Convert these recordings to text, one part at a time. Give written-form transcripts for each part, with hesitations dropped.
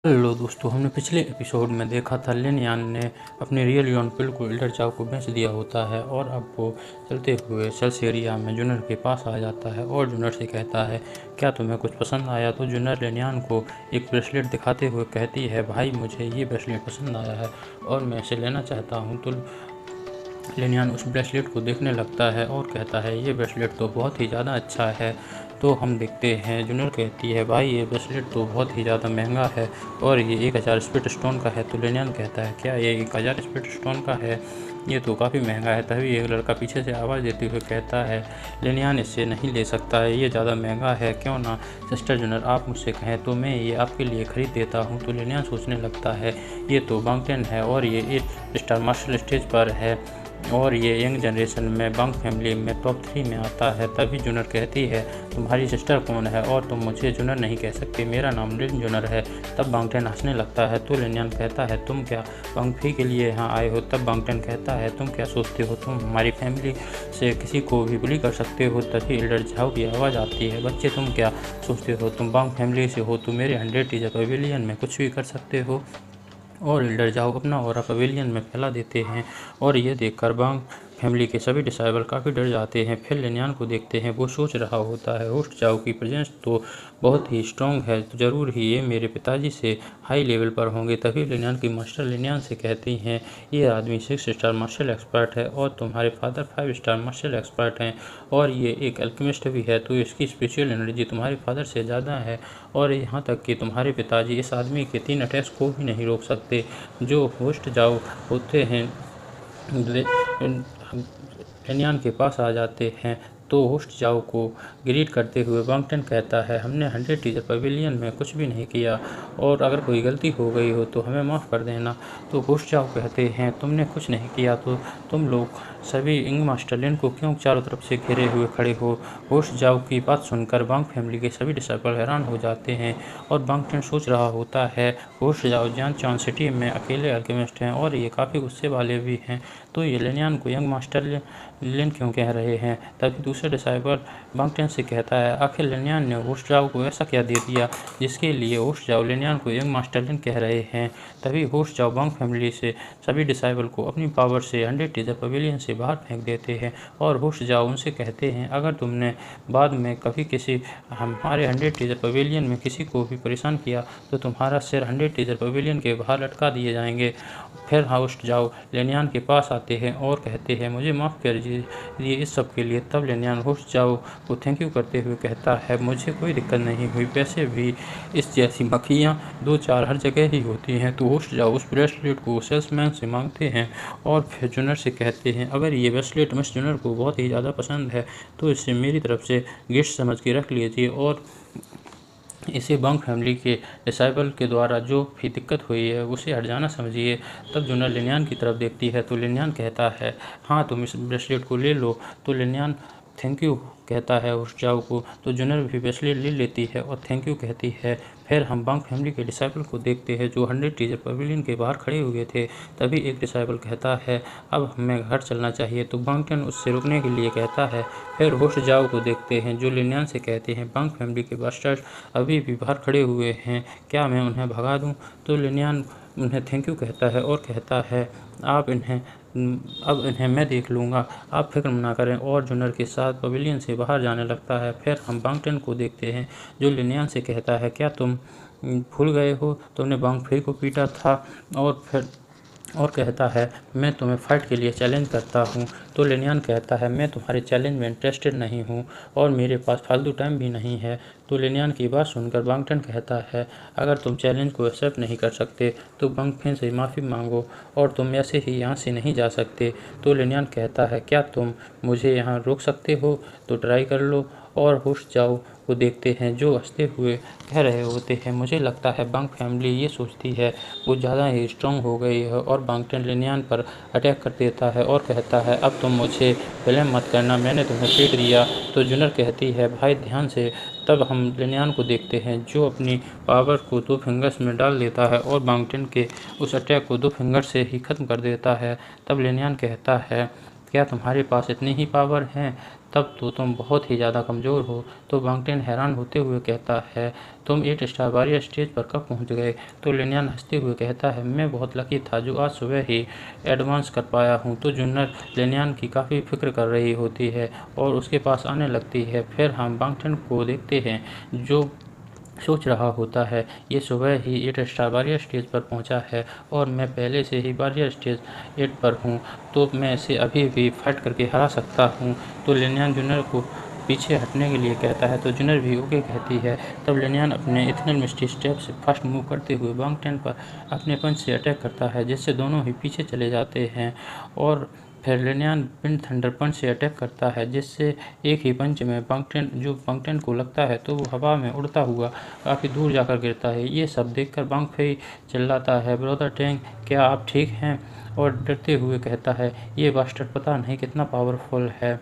Hello दोस्तों, हमने पिछले एपिसोड में देखा था लिन यान ने अपने रियल यॉनपिल को एल्डर चाओ को बेच दिया होता है और अब वो चलते हुए सेल्स एरिया में जूनर के पास आ जाता है और जूनर से कहता है, क्या तुम्हें कुछ पसंद आया? तो जूनर लिन यान को एक ब्रेसलेट दिखाते हुए कहती है, भाई मुझे ये ब्रेसलेट पसंद आया है और मैं इसे लेना चाहता हूँ। तो लिन यान उस ब्रेसलेट को देखने लगता है और कहता है, ये ब्रेसलेट तो बहुत ही ज़्यादा अच्छा है। तो हम देखते हैं जूनर कहती है, भाई ये ब्रेसलेट तो बहुत ही ज़्यादा महंगा है और ये 1000 स्पिट स्टोन का है। तो लिन यान कहता है, क्या ये 1000 स्पिट स्टोन का है? ये तो काफ़ी महंगा है। तभी एक लड़का पीछे से आवाज़ देते हुए कहता है, लिन यान इससे नहीं ले सकता है, ये ज़्यादा महंगा है। क्यों ना सिस्टर जूनर आप मुझसे कहें तो मैं ये आपके लिए ख़रीद देता हूँ। तो लिन यान सोचने लगता है, ये तो बांगटेन है और ये 8 स्टार मार्शल स्टेज पर है और ये यंग जनरेशन में बंग फैमिली में टॉप 3 में आता है। तभी जूनर कहती है, तुम्हारी सिस्टर कौन है और तुम मुझे जूनर नहीं कह सकते, मेरा नाम लिन जूनर है। तब बांगटेन हंसने लगता है। तो लिन यान कहता है, तुम क्या बंग फी के लिए यहाँ आए हो? तब बांगटेन कहता है, तुम क्या सोचते हो तुम हमारी फैमिली से किसी को भी बुली कर सकते हो? तभी एल्डर झाओ की आवाज़ आती है, बच्चे तुम क्या सोचते हो तुम बंग फैमिली से हो तो मेरे 100 टीजर पवेलियन में कुछ भी कर सकते हो? और एल्डर झाओ अपना ऑरा पवेलियन में फैला देते हैं और ये देखकर बांग फैमिली के सभी डिसाइबल काफ़ी डर जाते हैं। फिर लिन यान को देखते हैं, वो सोच रहा होता है, होस्ट झाओ की प्रेजेंस तो बहुत ही स्ट्रॉन्ग है, तो ज़रूर ही ये मेरे पिताजी से हाई लेवल पर होंगे। तभी लिन यान की मास्टर लिन यान से कहती हैं, ये आदमी 6 स्टार मार्शल एक्सपर्ट है और तुम्हारे फादर 5 स्टार मार्शल एक्सपर्ट हैं और ये एक अल्केमिस्ट भी है, तो इसकी स्पिरिचुअल एनर्जी तुम्हारे फादर से ज़्यादा है। और यहाँ तक कि तुम्हारे पिताजी इस आदमी के 3 अटैक्स को भी नहीं रोक सकते। जो होस्ट झाओ होते हैं लिन यान के पास आ जाते हैं। तो होस्ट झाओ को ग्रीट करते हुए बांगटेन कहता है, हमने 100 टीजर पवेलियन में कुछ भी नहीं किया और अगर कोई गलती हो गई हो तो हमें माफ़ कर देना। तो होस्ट झाओ कहते हैं, तुमने कुछ नहीं किया तो तुम लोग सभी इंग मास्टर लिन को क्यों चारों तरफ से घेरे हुए खड़े हो? होस्ट झाओ की बात सुनकर बांग फैमिली के सभी डिसाइबल हैरान हो जाते हैं और बांगटेन सोच रहा होता है, होस्ट झाओ जियांगचान सिटी में अकेले अल्केमिस्ट हैं और ये काफ़ी गुस्से वाले भी हैं, तो ये लिन यान को यंग मास्टर लिन क्यों कह रहे हैं? तभी दूसरा डिसाइबल बांगटेन से कहता है, आखिर लिन यान ने होस्ट झाओ को ऐसा क्या दे दिया जिसके लिए होस्ट झाओ लिन यान को यंग मास्टर लिन कह रहे हैं? तभी होस्ट झाओ बांग फैमिली से सभी डिसाइबल को अपनी पावर से 100 टीजर पवेलियन से बाहर फेंक देते हैं और होस्ट झाओ उनसे कहते हैं, अगर तुमने बाद में कभी किसी हमारे 100 टीजर पवेलियन में किसी को भी परेशान किया तो तुम्हारा सिर 100 टीजर पवेलियन के बाहर लटका दिए जाएंगे। फिर होस्ट झाओ लिन यान के पास आते हैं और कहते हैं, मुझे माफ़ कर दीजिए इस सब के लिए। तब लिन यान होस्ट झाओ को थैंक यू करते हुए कहता है, मुझे कोई दिक्कत नहीं हुई, वैसे भी इस जैसी मक्खियाँ 2-4 हर जगह ही होती हैं। तो होस्ट झाओ उस ब्रेसलेट को सेल्समैन से मांगते हैं और फिर जूनर से कहते हैं, अगर ये ब्रेसलेट मिस जूनर को बहुत ही ज़्यादा पसंद है तो इसे मेरी तरफ से गिफ्ट समझ के रख लीजिए और इसे बंग फैमिली के डिसाइबल के द्वारा जो भी दिक्कत हुई है उसे हट जाना समझिए। तब जूनर लिन यान की तरफ देखती है तो लिन यान कहता है, हाँ तुम इस ब्रेसलेट को ले लो। तो लिन यान थैंक यू कहता है होस्ट झाओ को, तो जूनर भी ब्रेसलेट ले लेती है और थैंक यू कहती है। फिर हम बंग फैमिली के डिसाइबल को देखते हैं जो 100 टीजर पवेलियन के बाहर खड़े हुए थे। तभी एक डिसाइबल कहता है, अब हमें घर चलना चाहिए। तो बांगटेन उससे रुकने के लिए कहता है। फिर होस्ट झाओ को देखते हैं जो लिन यान से कहते हैं, बंग फैमिली के बास्टर्ड अभी भी बाहर खड़े हुए हैं, क्या मैं उन्हें भगा दूं? तो लिन यान उन्हें थैंक यू कहता है और कहता है, अब इन्हें मैं देख लूँगा, आप फिक्र ना करें, और जूनर के साथ पवेलियन से बाहर जाने लगता है। फिर हम बांगटेन को देखते हैं जो लिन यान से कहता है, क्या तुम भूल गए हो तुमने बांग फी को पीटा था? और कहता है, मैं तुम्हें फ़ाइट के लिए चैलेंज करता हूँ। तो लिन यान कहता है, मैं तुम्हारे चैलेंज में इंटरेस्टेड नहीं हूँ और मेरे पास फालतू टाइम भी नहीं है। तो लिन यान की बात सुनकर बांगटेन कहता है, अगर तुम चैलेंज को एक्सेप्ट नहीं कर सकते तो बांग फी से माफ़ी मांगो और तुम ऐसे ही यहाँ से नहीं जा सकते। तो लिन यान कहता है, क्या तुम मुझे यहाँ रोक सकते हो? तो ट्राई कर लो। और होस्ट झाओ को देखते हैं जो हंसते हुए कह रहे होते हैं, मुझे लगता है बंग फैमिली ये सोचती है वो ज़्यादा ही स्ट्रॉन्ग हो गई है। और बांगटेन लिन यान पर अटैक कर देता है और कहता है, अब तुम मुझे ब्लेम मत करना, मैंने तुम्हें पीट दिया। तो जूनर कहती है, भाई ध्यान से। तब हम लिन यान को देखते हैं जो अपनी पावर को 2 फिंगर्स में डाल देता है और बांगटेन के उस अटैक को 2 फिंगर से ही ख़त्म कर देता है। तब लिन यान कहता है, क्या तुम्हारे पास इतनी ही पावर है? तब तो तुम बहुत ही ज़्यादा कमज़ोर हो। तो बांगटेन हैरान होते हुए कहता है, तुम 8 स्टार वॉरियर स्टेज पर कब पहुंच गए? तो लिनयान हंसते हुए कहता है, मैं बहुत लकी था जो आज सुबह ही एडवांस कर पाया हूँ। तो जूनर लिनयान की काफ़ी फिक्र कर रही होती है और उसके पास आने लगती है। फिर हम बांगटेन को देखते हैं जो सोच रहा होता है, ये सुबह ही 8 स्टार वॉरियर स्टेज पर पहुंचा है और मैं पहले से ही वॉरियर स्टेज 8 पर हूँ, तो मैं इसे अभी भी फाइट करके हरा सकता हूँ। तो लिनयान जूनियर को पीछे हटने के लिए कहता है, तो जूनियर भी ओके कहती है। तब लिनयान अपने इथेनल मिस्टी स्टेप से फास्ट मूव करते हुए बांगटेन पर अपने पंच से अटैक करता है, जिससे दोनों ही पीछे चले जाते हैं। और फिर लिनयान विंड थंडर पंच से अटैक करता है, जिससे एक ही पंच में बांगटेन को लगता है तो वो हवा में उड़ता हुआ काफ़ी दूर जाकर गिरता है। ये सब देखकर बांग फेई चिल्लाता है, ब्रदर टैंग, क्या आप ठीक हैं? और डरते हुए कहता है, ये बास्टर्ड पता नहीं कितना पावरफुल है।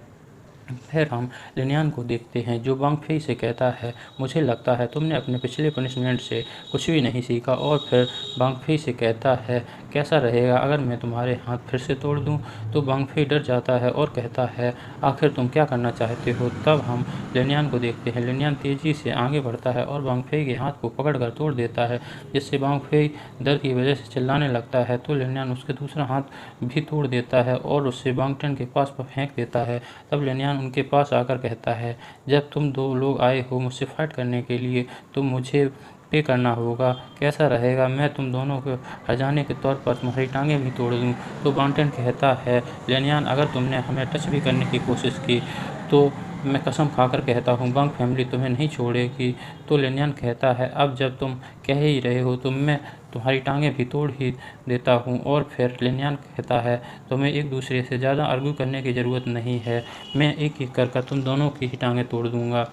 फिर हम लिनयान को देखते हैं जो बांग फेई से कहता है, मुझे लगता है तुमने अपने पिछले पनिशमेंट से कुछ भी नहीं सीखा। और फिर बांग फेई से कहता है, कैसा रहेगा अगर मैं तुम्हारे हाथ फिर से तोड़ दूं? तो बांग फेई डर जाता है और कहता है, आखिर तुम क्या करना चाहते हो? तब हम लिनयान को देखते हैं। लिनयान तेजी से आगे बढ़ता है और बांग फेई के हाथ को पकड़कर तोड़ देता है, जिससे बांग फेई डर की वजह से चिल्लाने लगता है। तो लिनयान उसके दूसरा हाथ भी तोड़ देता है और उसे बांगटेन के पास फेंक देता है। तब लिनयान उनके पास आकर कहता है, जब तुम दो लोग आए हो मुझसे फाइट करने के लिए तो मुझे पे करना होगा। कैसा रहेगा मैं तुम दोनों को हराने के तौर पर तुम्हारी टांगें भी तोड़ दूं? तो बांगटेन कहता है, लिनयान अगर तुमने हमें टच भी करने की कोशिश की तो मैं कसम खाकर कहता हूँ बांग फैमिली तुम्हें नहीं छोड़ेगी। तो लिनयान कहता है, अब जब तुम कह ही रहे हो तो मैं तुम्हारी टांगें भी तोड़ ही देता हूँ। और फिर लिनयान कहता है, तुम्हें एक दूसरे से ज़्यादा आर्ग्यू करने की ज़रूरत नहीं है, मैं एक एक कर तुम दोनों की ही टांगें तोड़ दूँगा।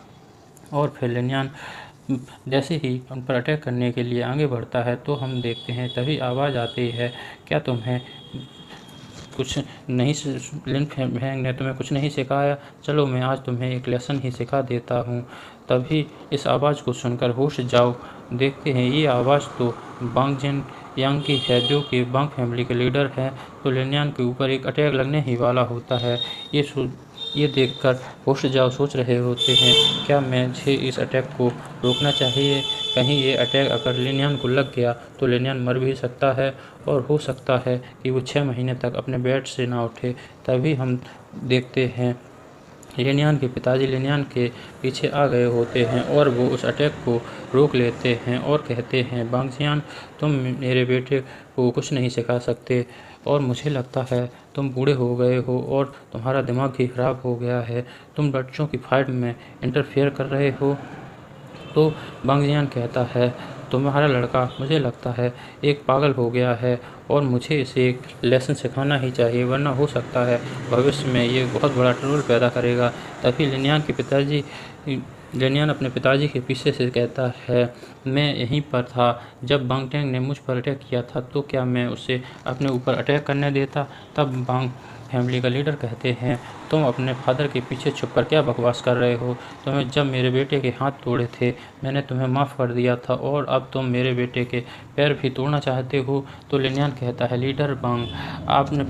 और फिर लिनयान जैसे ही उन पर अटैक करने के लिए आगे बढ़ता है तो हम देखते हैं तभी आवाज़ आती है, क्या तुम्हें कुछ नहीं लिन फेंग ने तुम्हें कुछ नहीं सिखाया? चलो मैं आज तुम्हें एक लेसन ही सिखा देता हूँ। तभी इस आवाज़ को सुनकर होश जाओ देखते हैं ये आवाज़ तो बांग जिन यांग की है जो कि बांग फैमिली के लीडर हैं। तो लिनयान के ऊपर एक अटैक लगने ही वाला होता है। ये देखकर होश जाओ सोच रहे होते हैं, क्या मुझे इस अटैक को रोकना चाहिए? कहीं ये अटैक अगर लिनयान को लग गया तो लिनयान मर भी सकता है और हो सकता है कि वो 6 महीने तक अपने बेड से ना उठे। तभी हम देखते हैं लिनयान के पिताजी लिनयान के पीछे आ गए होते हैं और वो उस अटैक को रोक लेते हैं और कहते हैं, बांगजियान तुम मेरे बेटे को कुछ नहीं सिखा सकते और मुझे लगता है तुम बूढ़े हो गए हो और तुम्हारा दिमाग भी खराब हो गया है, तुम बच्चों की फाइट में इंटरफेयर कर रहे हो। तो बांगजियान कहता है, तुम्हारा लड़का मुझे लगता है एक पागल हो गया है और मुझे इसे एक लेसन सिखाना ही चाहिए, वरना हो सकता है भविष्य में ये बहुत बड़ा ट्रबल पैदा करेगा। तभी लिनयान अपने पिताजी के पीछे से कहता है, मैं यहीं पर था जब बांगटेंग ने मुझ पर अटैक किया था, तो क्या मैं उसे अपने ऊपर अटैक करने देता? तब बांग फैमिली का लीडर कहते हैं, तुम अपने फादर के पीछे छुपकर क्या बकवास कर रहे हो? तुम्हें जब मेरे बेटे के हाथ तोड़े थे मैंने तुम्हें माफ़ कर दिया था और अब तुम मेरे बेटे के पैर भी तोड़ना चाहते हो? तो लिनयान कहता है, लीडर बांग, आपने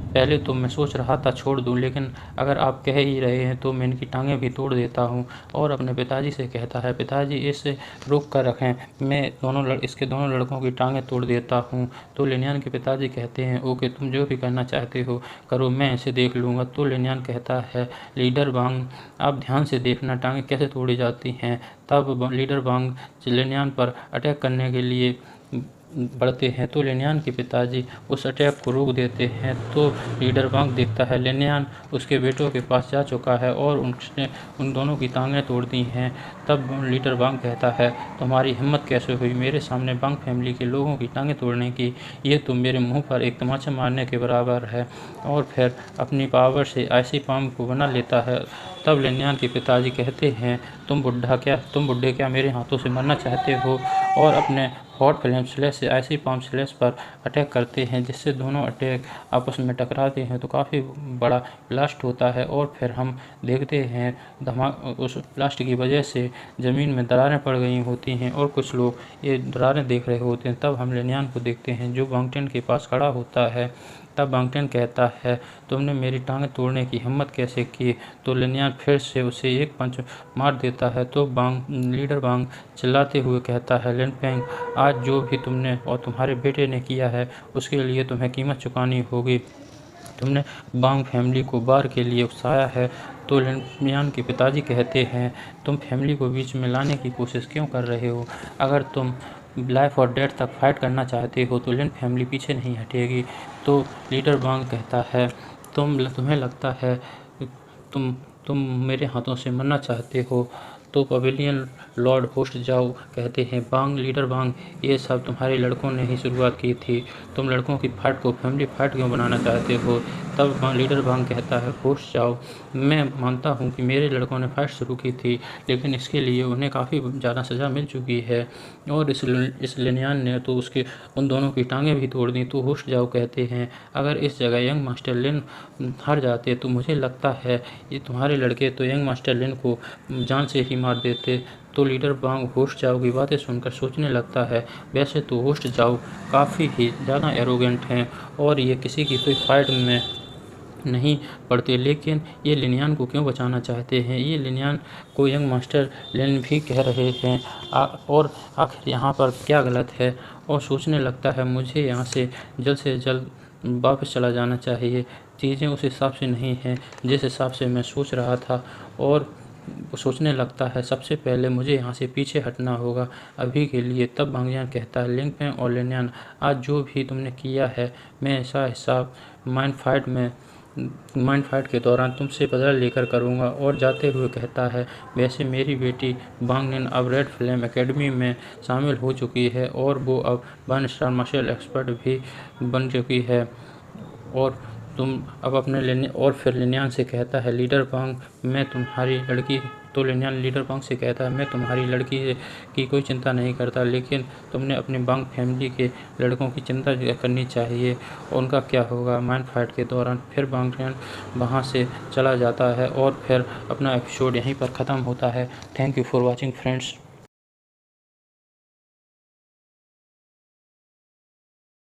पहले तो मैं सोच रहा था छोड़ दूं, लेकिन अगर आप कह ही रहे हैं तो मैं इनकी टांगें भी तोड़ देता हूं। और अपने पिताजी से कहता है, पिताजी इसे रोक कर रखें, मैं इसके दोनों लड़कों की टांगें तोड़ देता हूं। तो लिनयान के पिताजी कहते हैं, ओके तुम जो भी करना चाहते हो करो, मैं इसे देख लूँगा। तो लिनयान कहता है, लीडर बांग आप ध्यान से देखना टांगें कैसे तोड़ी जाती हैं। तब लीडर बांग लिनयान पर अटैक करने के लिए बढ़ते हैं तो लिनयान के पिताजी उस अटैक को रोक देते हैं। तो लीडर बांग देखता है लिनयान उसके बेटों के पास जा चुका है और उसने उन दोनों की टांगें तोड़ दी हैं। तब लीडर बांग कहता है, तुम्हारी हिम्मत कैसे हुई मेरे सामने बांग फैमिली के लोगों की टांगें तोड़ने की? ये तो मेरे मुंह पर एक तमाचा मारने के बराबर है। और फिर अपनी पावर से ऐसी पाम को बना लेता है। तब लिनयान के पिताजी कहते हैं, तुम बुढ़े क्या मेरे हाथों से मरना चाहते हो? और अपने हॉट फ्लेम स्लैश से आइसी पाम स्लैश पर अटैक करते हैं, जिससे दोनों अटैक आपस में टकराते हैं तो काफ़ी बड़ा ब्लास्ट होता है। और फिर हम देखते हैं उस ब्लास्ट की वजह से ज़मीन में दरारें पड़ गई होती हैं और कुछ लोग ये दरारें देख रहे होते हैं। तब हम लिनयान को देखते हैं जो बांगटेन के पास खड़ा होता है। तब बांगटेन कहता है, तुमने मेरी टांगें तोड़ने की हिम्मत कैसे की? तो लिनयान फिर से उसे एक पंच मार देता है। तो लीडर बांग चिल्लाते हुए कहता है, लिनपेंग, आज जो भी तुमने और तुम्हारे बेटे ने किया है उसके लिए तुम्हें कीमत चुकानी होगी। तुमने बांग फैमिली को बार के लिए उकसाया है। तो लिनयान के पिताजी कहते हैं, तुम फैमिली को बीच में लाने की कोशिश क्यों कर रहे हो? अगर तुम लाइफ और डेथ तक फाइट करना चाहते हो तो लिन फैमिली पीछे नहीं हटेगी। तो लीडर बांग कहता है, तुम्हें लगता है तुम तुम मेरे हाथों से मरना चाहते हो? तो पवेलियन लॉर्ड होस्ट जाओ कहते हैं, लीडर बांग, ये सब तुम्हारे लड़कों ने ही शुरुआत की थी। तुम लड़कों की फाइट को फैमिली फाइट क्यों बनाना चाहते हो? तब लीडर बांग कहता है, होस्ट जाओ, मैं मानता हूँ कि मेरे लड़कों ने फाइट शुरू की थी, लेकिन इसके लिए उन्हें काफ़ी ज़्यादा सज़ा मिल चुकी है और इस लिनयान ने तो उन दोनों की टांगें भी तोड़ दी। तो होस्ट जाओ कहते हैं, अगर इस जगह यंग मास्टर लिन हार जाते तो मुझे लगता है ये तुम्हारे लड़के तो यंग मास्टर लिन को जान से ही मार देते। तो लीडर बांग होस्ट जाओ की बातें सुनकर सोचने लगता है, वैसे तो होस्ट जाओ काफ़ी ही ज़्यादा एरोगेंट हैं और ये किसी की कोई फाइट में नहीं पड़ते, लेकिन ये लिनयान को क्यों बचाना चाहते हैं? ये लिनयान को यंग मास्टर लिन भी कह रहे हैं और आखिर यहाँ पर क्या गलत है? और सोचने लगता है, मुझे यहाँ से जल्द वापस चला जाना चाहिए। चीज़ें उस हिसाब से नहीं हैं जिस हिसाब से मैं सोच रहा था। और सोचने लगता है, सबसे पहले मुझे यहाँ से पीछे हटना होगा अभी के लिए। तब बांगयान कहता है, लिंगपेंग और लिनयान, आज जो भी तुमने किया है मैं ऐसा हिसाब माइंड फाइट के दौरान तुमसे बदला लेकर करूँगा। और जाते हुए कहता है, वैसे मेरी बेटी बांगनिन अब रेड फ्लेम एकेडमी में शामिल हो चुकी है और वो अब 1 स्टार मार्शल एक्सपर्ट भी बन चुकी है। और तुम अब और फिर लिनयान से कहता है, लीडर बांग, मैं तुम्हारी लड़की तो लिनयान लीडर बांग से कहता है, मैं तुम्हारी लड़की की कोई चिंता नहीं करता, लेकिन तुमने अपनी बांग फैमिली के लड़कों की चिंता करनी चाहिए, उनका क्या होगा माइंड फाइट के दौरान। फिर बांगयान वहाँ से चला जाता है और फिर अपना एपिसोड यहीं पर ख़त्म होता है। Thank you for watching friends.